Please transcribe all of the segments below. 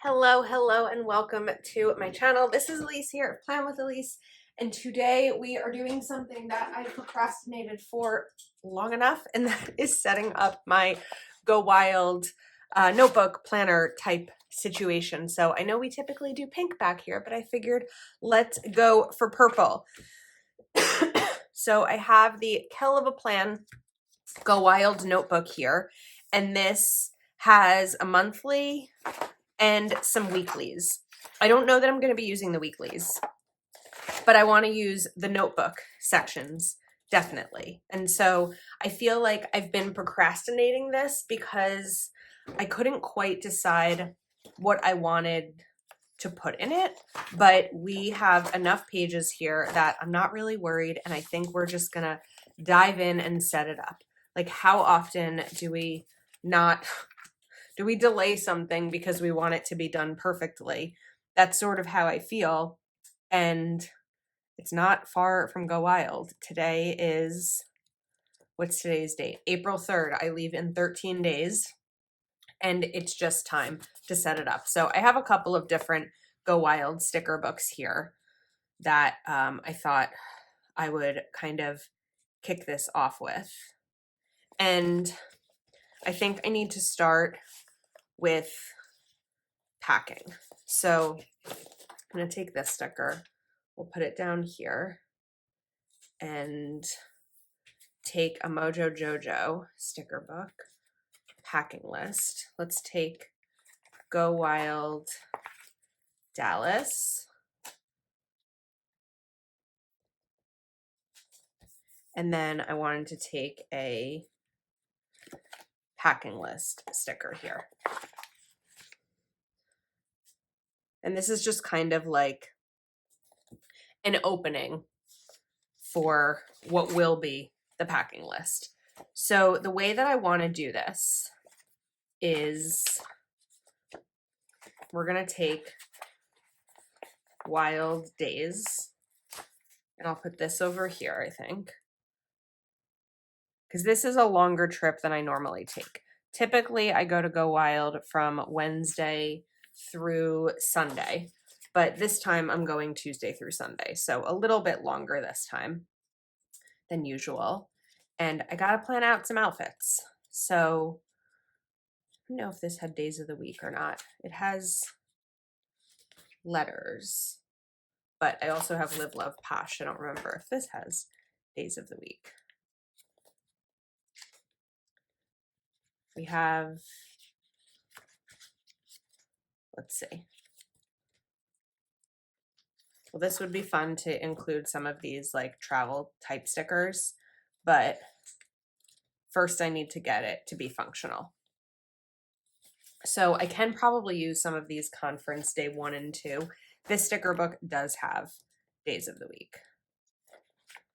Hello, and welcome to my channel. This is Elise here at Plan with Elise, and today we are doing something that I procrastinated for long enough, and that is setting up my Go Wild notebook planner type situation. So I know we typically do pink back here, but I figured let's go for purple. So I have the Kell of a Plan Go Wild notebook here, and this has a monthly and some weeklies. I don't know that I'm going to be using the weeklies, but I want to use the notebook sections definitely. And so I feel like I've been procrastinating this because I couldn't quite decide what I wanted to put in it, but we have enough pages here that I'm not really worried, and I think we're just going to dive in and set it up. Like, how often do we delay something because we want it to be done perfectly? That's sort of how I feel. And it's not far from Go Wild. Today is, what's today's date? April 3rd. I leave in 13 days and it's just time to set it up. So I have a couple of different Go Wild sticker books here that I thought I would kind of kick this off with. And I think I need to start with packing. So I'm going to take this sticker, we'll put it down here, and take a Mojo Jojo sticker book, packing list. Let's take Go Wild Dallas. And then I wanted to take a packing list sticker here. And this is just kind of like an opening for what will be the packing list. So the way that I want to do this is we're going to take Wild Days, and I'll put this over here, I think, because this is a longer trip than I normally take. Typically, I go Wild from Wednesday through Sunday, but this time I'm going Tuesday through Sunday, so a little bit longer this time than usual. And I gotta plan out some outfits. So I don't know if this had days of the week or not. It has letters, but I also have Live, Love, Posh. I don't remember if this has days of the week. We have, let's see. Well, this would be fun to include some of these like travel type stickers, but first I need to get it to be functional. So I can probably use some of these conference day 1 and 2. This sticker book does have days of the week.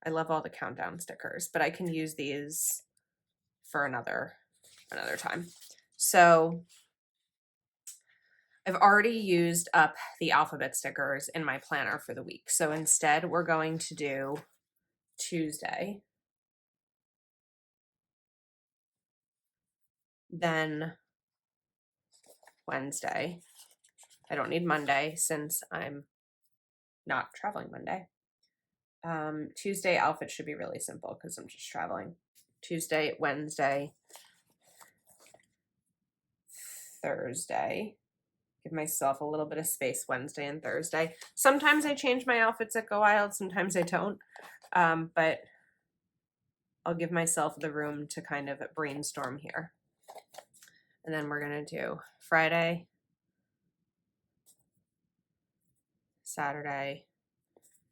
I love all the countdown stickers, but I can use these for another time. So I've already used up the alphabet stickers in my planner for the week. So instead, we're going to do Tuesday, then Wednesday. I don't need Monday since I'm not traveling Monday. Tuesday outfit should be really simple because I'm just traveling. Tuesday, Wednesday, Thursday. Give myself a little bit of space Wednesday and Thursday. Sometimes I change my outfits at Go Wild, sometimes I don't. But I'll give myself the room to kind of brainstorm here. And then we're going to do Friday, Saturday,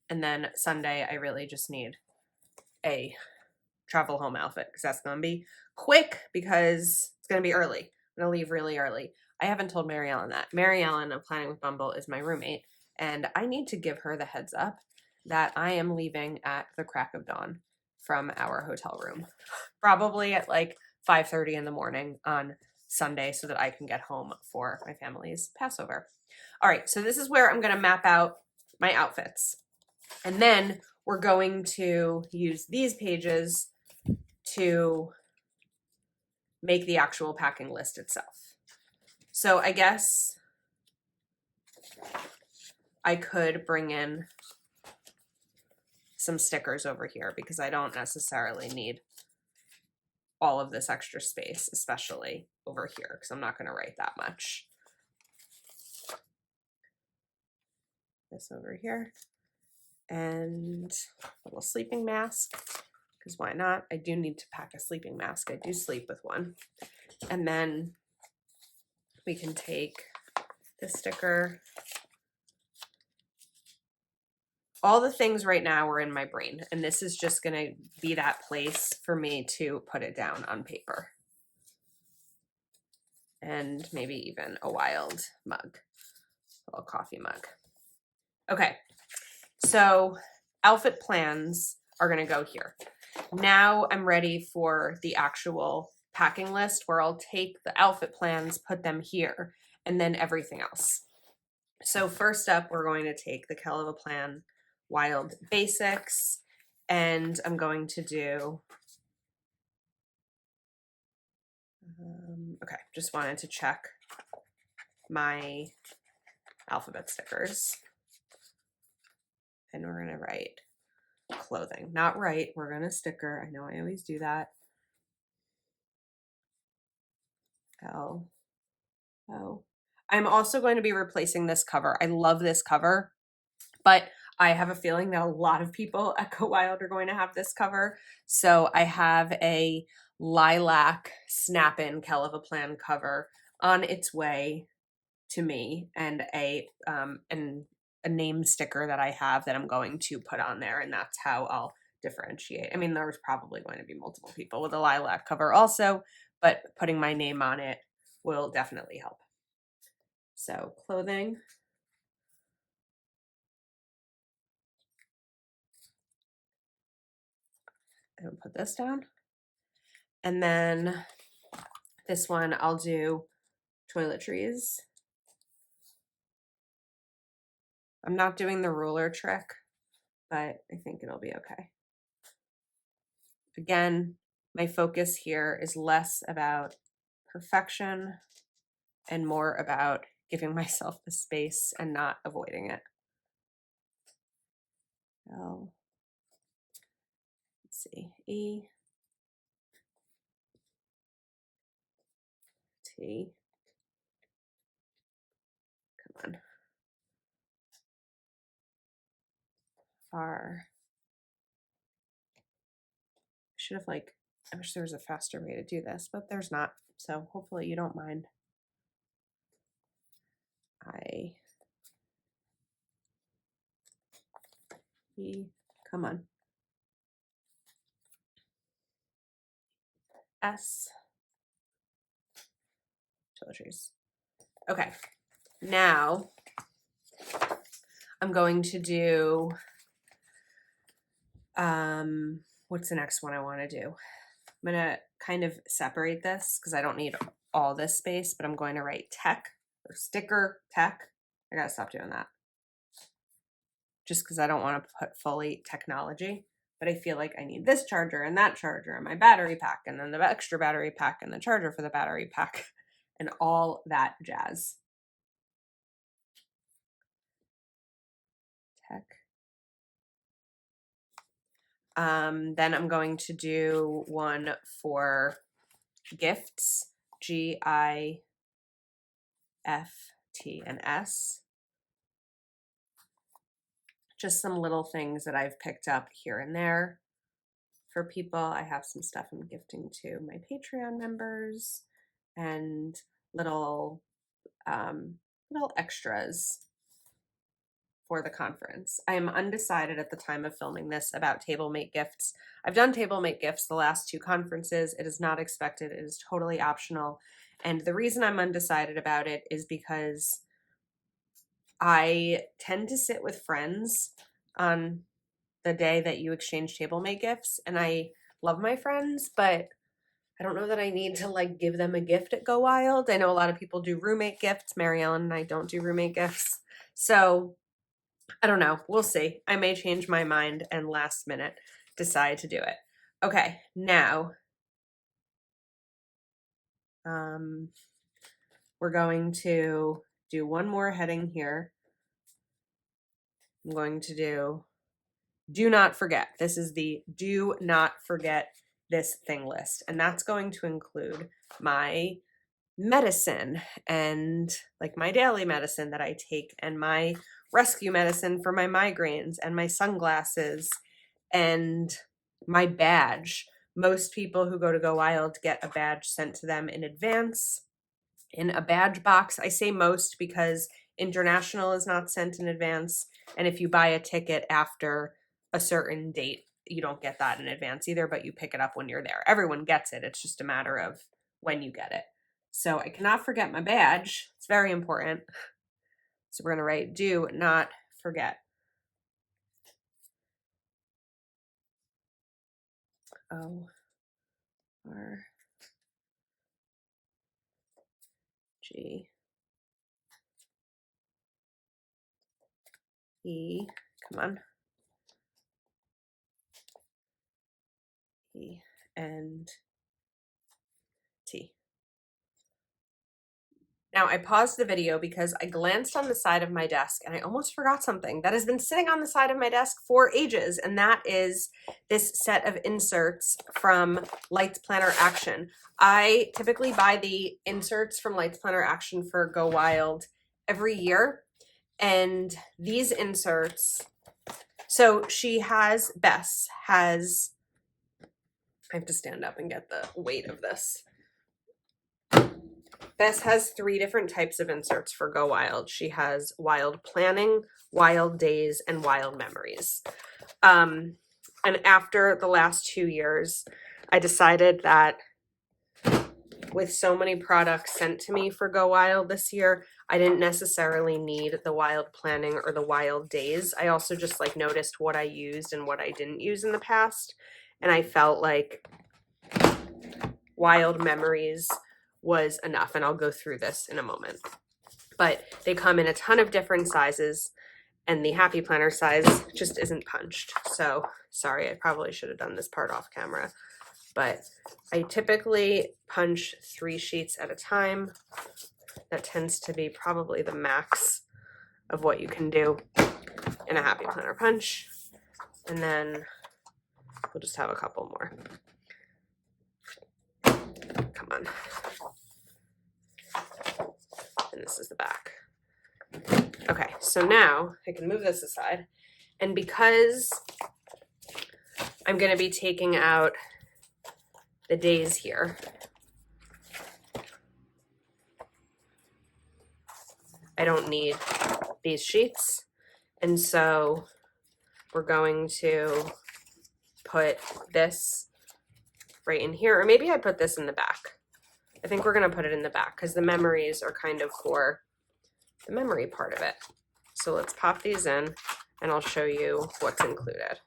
and then Sunday I really just need a travel home outfit because that's going to be quick because it's going to be early. I'm going to leave really early. I haven't told Mary Ellen that. Mary Ellen of Planning with Bumble is my roommate, and I need to give her the heads up that I am leaving at the crack of dawn from our hotel room, probably at like 5:30 in the morning on Sunday so that I can get home for my family's Passover. All right, so this is where I'm going to map out my outfits. And then we're going to use these pages to make the actual packing list itself. So I guess I could bring in some stickers over here because I don't necessarily need all of this extra space, especially over here, because I'm not going to write that much. This over here. And a little sleeping mask, because why not? I do need to pack a sleeping mask. I do sleep with one. And then we can take this sticker. All the things right now are in my brain, and this is just going to be that place for me to put it down on paper. And maybe even a wild mug, a little coffee mug. Okay, so outfit plans are going to go here. Now I'm ready for the actual packing list where I'll take the outfit plans, put them here, and then everything else. So first up, we're going to take the Keleva Plan Wild Basics, and I'm going to do, okay, just wanted to check my alphabet stickers. And we're going to write clothing. Not write, we're going to sticker. I know I always do that. L O. I'm also going to be replacing this cover. I love this cover, but I have a feeling that a lot of people at Go Wild are going to have this cover. So I have a lilac snap-in Keleva Plan cover on its way to me, and a name sticker that I have that I'm going to put on there, and that's how I'll differentiate. I mean, there's probably going to be multiple people with a lilac cover also, but putting my name on it will definitely help. So clothing. I'm gonna put this down. And then this one I'll do toiletries. I'm not doing the ruler trick, but I think it'll be okay. Again, my focus here is less about perfection and more about giving myself the space and not avoiding it. L, let's see, E, T, come on, R. Should have I wish there was a faster way to do this, but there's not. So hopefully you don't mind. I, E, come on. S, toiletries. Okay, now I'm going to do, what's the next one I want to do? I'm going to kind of separate this because I don't need all this space, but I'm going to write tech or sticker tech. I got to stop doing that. Just because I don't want to put fully technology, but I feel like I need this charger and that charger and my battery pack and then the extra battery pack and the charger for the battery pack and all that jazz. Tech. Then I'm going to do one for gifts, GIFT and S. Just some little things that I've picked up here and there for people. I have some stuff I'm gifting to my Patreon members and little extras for the conference. I am undecided at the time of filming this about table mate gifts. I've done table mate gifts the last 2 conferences. It is not expected. It is totally optional. And the reason I'm undecided about it is because I tend to sit with friends on the day that you exchange table mate gifts, and I love my friends, but I don't know that I need to give them a gift at Go Wild. I know a lot of people do roommate gifts. Mary Ellen and I don't do roommate gifts. So I don't know. We'll see. I may change my mind and last minute decide to do it. Okay, now we're going to do one more heading here I'm going to do not forget. This is the do not forget this thing list. And that's going to include my medicine and like my daily medicine that I take and my rescue medicine for my migraines and my sunglasses and my badge. Most people who go wild get a badge sent to them in advance in a badge box. I say most because international is not sent in advance. And if you buy a ticket after a certain date, you don't get that in advance either, but you pick it up when you're there. Everyone gets it. It's just a matter of when you get it. So I cannot forget my badge. It's very important. So we're going to write do not forget. O R G E, come on, E and T. Now I paused the video because I glanced on the side of my desk and I almost forgot something that has been sitting on the side of my desk for ages, and that is this set of inserts from Lights Planner Action. I typically buy the inserts from Lights Planner Action for Go Wild every year, and these inserts, so Bess has, I have to stand up and get the weight of this. Bess has 3 different types of inserts for Go Wild. She has Wild Planning, Wild Days, and Wild Memories. And after the last 2 years, I decided that with so many products sent to me for Go Wild this year, I didn't necessarily need the Wild Planning or the Wild Days. I also just like noticed what I used and what I didn't use in the past. And I felt like Wild Memories was enough, and I'll go through this in a moment. But they come in a ton of different sizes, and the Happy Planner size just isn't punched. So sorry, I probably should have done this part off camera, but I typically punch 3 sheets at a time. That tends to be probably the max of what you can do in a Happy Planner punch. And then we'll just have a couple more. Come on. And this is the back. Okay, so now I can move this aside. And because I'm going to be taking out the days here, I don't need these sheets. And so we're going to put this right in here, or maybe I put this in the back. I think we're going to put it in the back because the memories are kind of for the memory part of it. So let's pop these in and I'll show you what's included.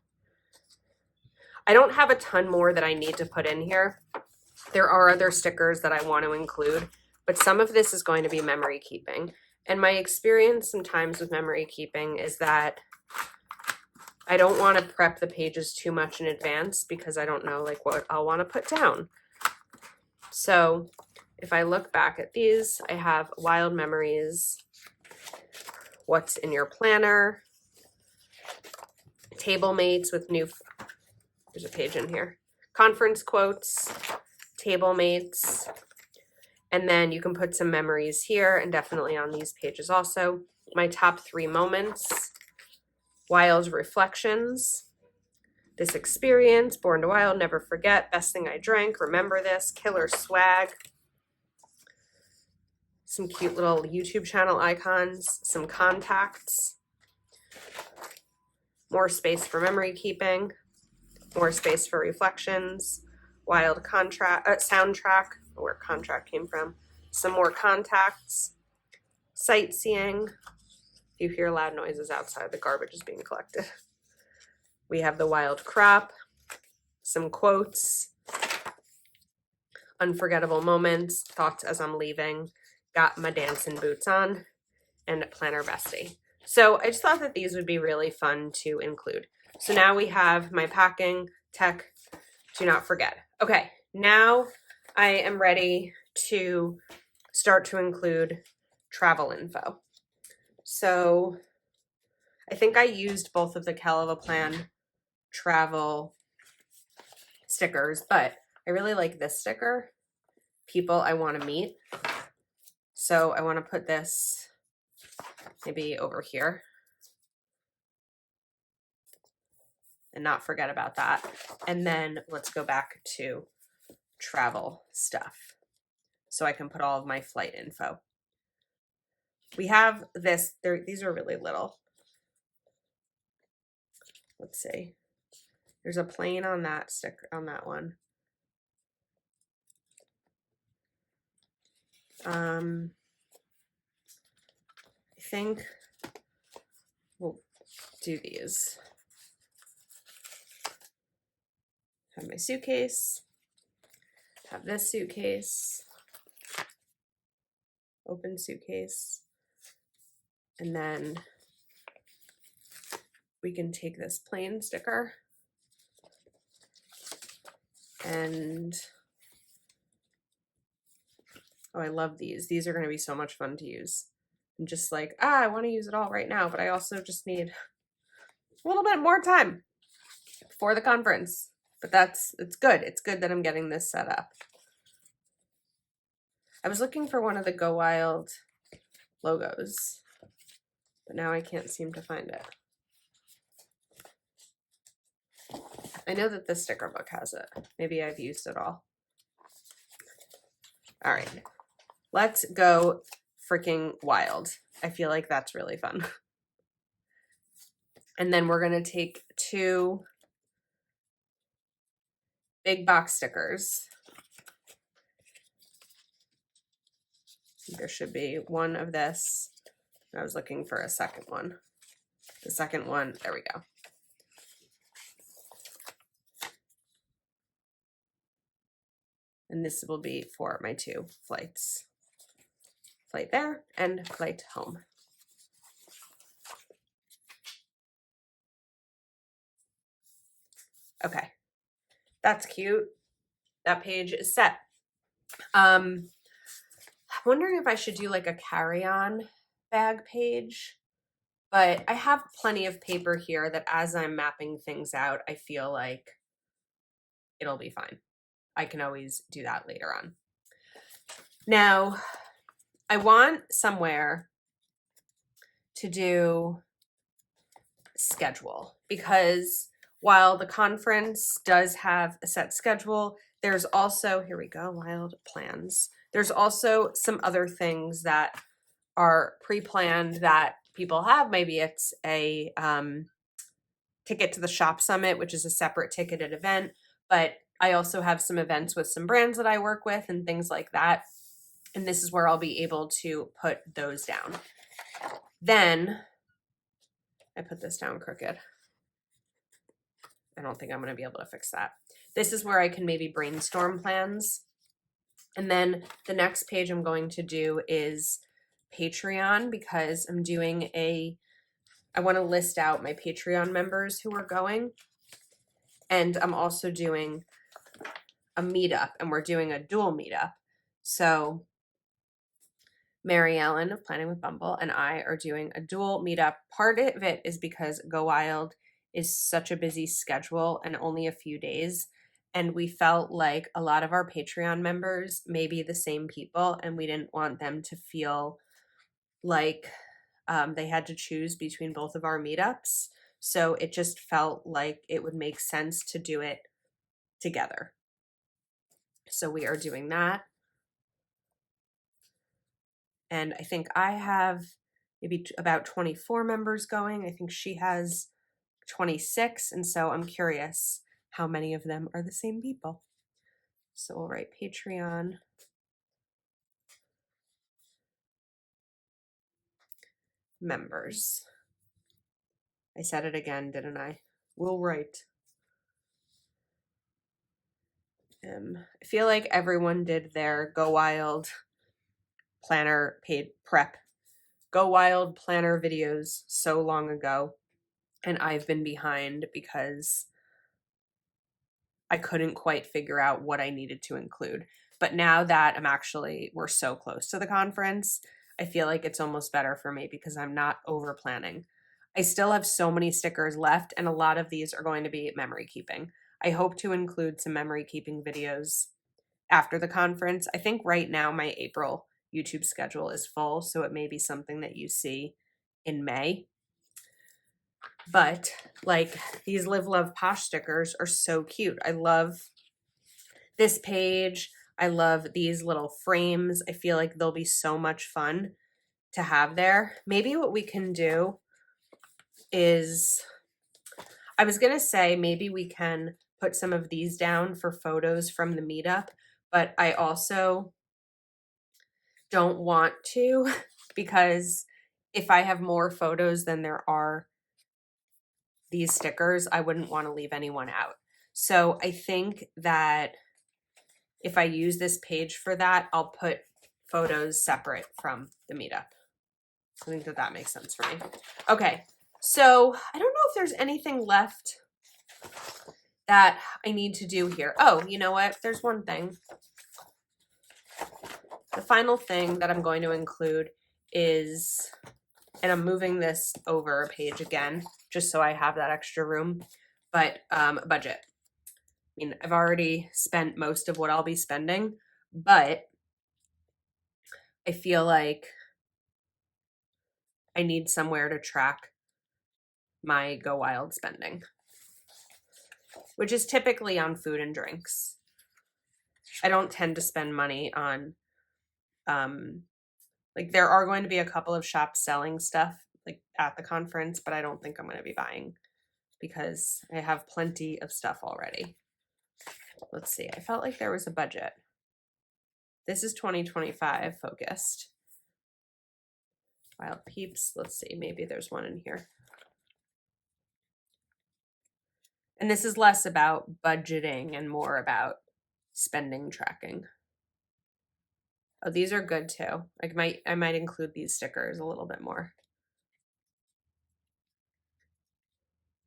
I don't have a ton more that I need to put in here. There are other stickers that I want to include, but some of this is going to be memory keeping. And my experience sometimes with memory keeping is that I don't want to prep the pages too much in advance because I don't know like what I'll want to put down. So if I look back at these, I have Wild Memories, what's in your planner, table mates with new, there's a page in here, conference quotes, table mates, and then you can put some memories here and definitely on these pages also. My top 3 moments, Wild Reflections, This Experience, Born to Wild, Never Forget, Best Thing I Drank, Remember This, Killer Swag, some cute little YouTube channel icons, some contacts, more space for memory keeping, more space for reflections, Wild soundtrack, where contract came from, some more contacts, sightseeing. If you hear loud noises outside, the garbage is being collected. We have the Wild Crop, some quotes, unforgettable moments, thoughts as I'm leaving, got my dancing boots on, and Planner Bestie. So I just thought that these would be really fun to include. So now we have my packing, tech, do not forget. Okay, now I am ready to start to include travel info. So I think I used both of the Cal of a Plan travel stickers, but I really like this sticker, people I want to meet. So I want to put this maybe over here and not forget about that. And then let's go back to travel stuff so I can put all of my flight info. We have this, these are really little. Let's see. There's a plane on that sticker, on that one. I think we'll do these. Have my suitcase, have this suitcase, open suitcase, and then we can take this plain sticker and oh, I love these. These are going to be so much fun to use. I'm just like, I want to use it all right now, but I also just need a little bit more time for the conference. But it's good. It's good that I'm getting this set up. I was looking for one of the Go Wild logos, but now I can't seem to find it. I know that this sticker book has it. Maybe I've used it all. All right, let's go freaking wild. I feel like that's really fun. And then we're gonna take 2 big box stickers. There should be one of this. I was looking for a second one. The second one, there we go. And this will be for my 2 flights. Flight there and flight home. Okay, that's cute. That page is set. I'm wondering if I should do like a carry-on bag page, but I have plenty of paper here that as I'm mapping things out, I feel like it'll be fine. I can always do that later on. Now, I want somewhere to do schedule because while the conference does have a set schedule, there's also, here we go, wild plans. There's also some other things that are pre-planned that people have. Maybe it's a ticket to the shop summit, which is a separate ticketed event, but I also have some events with some brands that I work with and things like that. And this is where I'll be able to put those down. Then I put this down crooked. I don't think I'm going to be able to fix that. This is where I can maybe brainstorm plans. And then the next page I'm going to do is Patreon because I'm doing I want to list out my Patreon members who are going. And I'm also doing a meetup, and we're doing a dual meetup. So Mary Ellen of Planning with Bumble and I are doing a dual meetup. Part of it is because Go Wild is such a busy schedule and only a few days. And we felt like a lot of our Patreon members may be the same people, and we didn't want them to feel like they had to choose between both of our meetups. So it just felt like it would make sense to do it together. So we are doing that. And I think I have maybe about 24 members going. I think she has 26. And so I'm curious how many of them are the same people. So we'll write Patreon members. I said it again, didn't I? We'll write. I feel like everyone did their Go Wild planner paid prep, Go Wild planner videos so long ago. And I've been behind because I couldn't quite figure out what I needed to include. But now that we're so close to the conference, I feel like it's almost better for me because I'm not over planning. I still have so many stickers left, and a lot of these are going to be memory keeping. I hope to include some memory keeping videos after the conference. I think right now my April YouTube schedule is full, so it may be something that you see in May. But like these Live Love Posh stickers are so cute. I love this page. I love these little frames. I feel like they'll be so much fun to have there. Maybe what we can do is, I was going to say maybe we can put some of these down for photos from the meetup, but I also don't want to because if I have more photos than there are these stickers, I wouldn't want to leave anyone out. So I think that if I use this page for that, I'll put photos separate from the meetup. I think that that makes sense for me. Okay, so I don't know if there's anything left that I need to do here. Oh, you know what? There's one thing. The final thing that I'm going to include is, and I'm moving this over a page again, just so I have that extra room, but budget. I mean, I've already spent most of what I'll be spending, but I feel like I need somewhere to track my Go Wild spending, which is typically on food and drinks. I don't tend to spend money on, like there are going to be a couple of shops selling stuff like at the conference, but I don't think I'm going to be buying because I have plenty of stuff already. Let's see. I felt like there was a budget. This is 2025 focused. Wild Peeps. Let's see. Maybe there's one in here. And this is less about budgeting and more about spending tracking. Oh, these are good too. I might include these stickers a little bit more.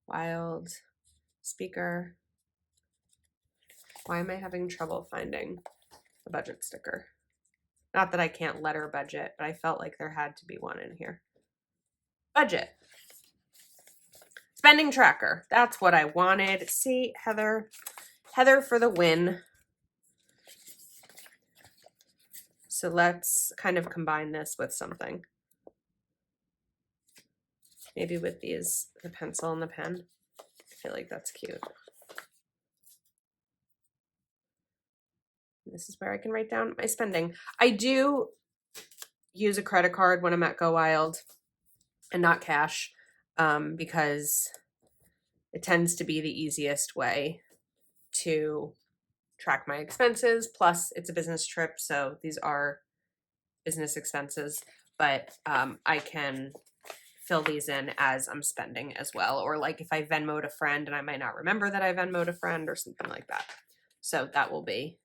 Wild speaker. Why am I having trouble finding a budget sticker? Not that I can't letter budget, but I felt like there had to be one in here. Budget. Spending tracker. That's what I wanted. See, Heather. Heather for the win. So let's kind of combine this with something. Maybe with these, the pencil and the pen. I feel like that's cute. This is where I can write down my spending. I do use a credit card when I'm at Go Wild and not cash because it tends to be the easiest way to track my expenses. Plus, it's a business trip, so these are business expenses, but I can fill these in as I'm spending as well. Or like if I Venmo'd a friend and I might not remember that I Venmo'd a friend or something like that. So that will be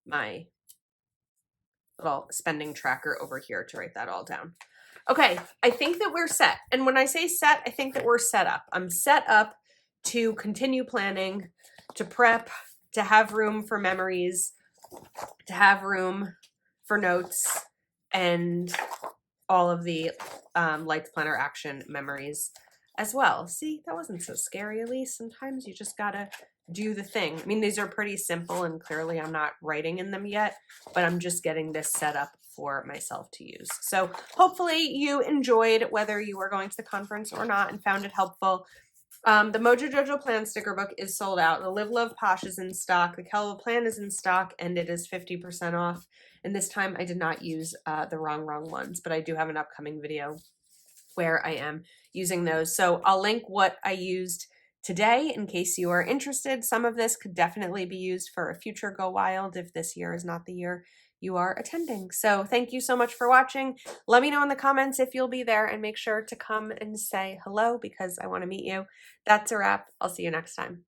my little spending tracker over here to write that all down. Okay, I think that we're set. And when I say set, I think that we're set up. I'm set up to continue planning, to prep, to have room for memories, to have room for notes, and all of the Lights Planner Action memories as well. See, that wasn't so scary, Elise. Sometimes you just gotta do the thing. I mean, these are pretty simple and clearly I'm not writing in them yet, but I'm just getting this set up for myself to use. So hopefully you enjoyed whether you were going to the conference or not and found it helpful. The Mojo Jojo Plan sticker book is sold out. The Live Love Posh is in stock. The Kelva Plan is in stock and it is 50% off. And this time I did not use the wrong ones, but I do have an upcoming video where I am using those. So I'll link what I used today in case you are interested. Some of this could definitely be used for a future Go Wild if this year is not the year you are attending. So thank you so much for watching. Let me know in the comments if you'll be there and make sure to come and say hello because I want to meet you. That's a wrap. I'll see you next time.